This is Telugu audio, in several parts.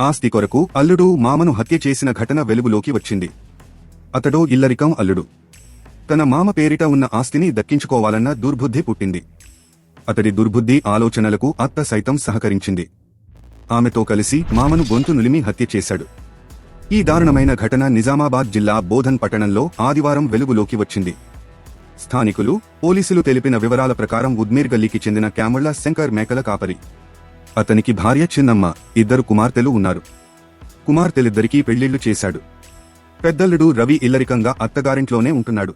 ఆస్తి కొరకు అల్లుడు మామను హత్య చేసిన ఘటన వెలుగులోకి వచ్చింది. అతడో ఇల్లరికం అల్లుడు. తన మామ పేరిట ఉన్న ఆస్తిని దక్కించుకోవాలన్న దుర్బుద్ధి పుట్టింది. అతడి దుర్బుద్ధి ఆలోచనలకు అత్త సైతం సహకరించింది. ఆమెతో కలిసి మామను గొంతు నులిమి హత్య చేశాడు. ఈ దారుణమైన ఘటన నిజామాబాద్ జిల్లా బోధన్ పట్టణంలో ఆదివారం వెలుగులోకి వచ్చింది. స్థానికులు, పోలీసులు తెలిపిన వివరాల ప్రకారం ఉద్మీర్ గల్లీకి చెందిన క్యామళ్ల శంకర్ మేకల కాపరి. అతనికి భార్య చిన్నమ్మ, 2 కుమార్తెలు ఉన్నారు. కుమార్తెలిద్దరికీ పెళ్లిళ్లు చేశాడు. పెద్దల్లుడు రవి ఇల్లరికంగా అత్తగారింట్లోనే ఉంటున్నాడు.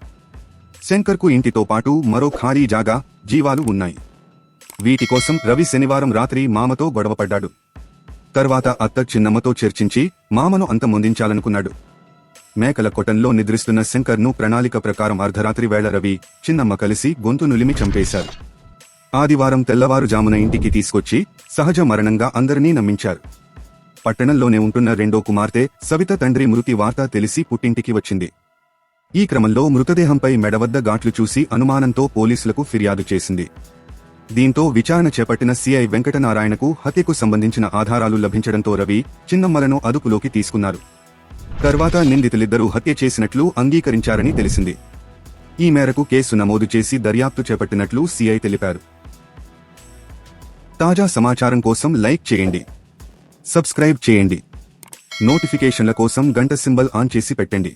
శంకర్కు ఇంటితో పాటు మరో ఖాళీ జాగా, జీవాలు ఉన్నాయి. వీటి కోసం రవి శనివారం రాత్రి మామతో గొడవపడ్డాడు. తర్వాత అత్త చిన్నమ్మతో చర్చించి మామను అంతమొందించాలనుకున్నాడు. మేకల కొట్టంలో నిద్రిస్తున్న శంకర్ను ప్రణాళిక ప్రకారం అర్ధరాత్రి వేళ రవి, చిన్నమ్మ కలిసి గొంతు నులిమి చంపేశారు. ఆదివారం తెల్లవారుజామున ఇంటికి తీసుకొచ్చి సహజ మరణంగా అందరినీ నమ్మించారు. పట్టణంలోనే ఉంటున్న రెండో కుమార్తె సవిత తండ్రి మృతి వార్త తెలిసి పుట్టింటికి వచ్చింది. ఈ క్రమంలో మృతదేహంపై మెడవద్ద ఘాట్లు చూసి అనుమానంతో పోలీసులకు ఫిర్యాదు చేసింది. దీంతో విచారణ చేపట్టిన సిఐ వెంకటనారాయణకు హత్యకు సంబంధించిన ఆధారాలు లభించడంతో రవి, చిన్నమ్మలను అదుపులోకి తీసుకున్నారు. తర్వాత నిందితులిద్దరూ హత్య చేసినట్లు అంగీకరించారని తెలిసింది. ఈ మేరకు కేసు నమోదు చేసి దర్యాప్తు చేపట్టినట్లు సిఐ తెలిపారు. తాజా సమాచారం కోసం లైక్ చేయండి, సబ్స్క్రైబ్ చేయండి, నోటిఫికేషన్ల కోసం గంట సింబల్ ఆన్ చేసి పెట్టండి.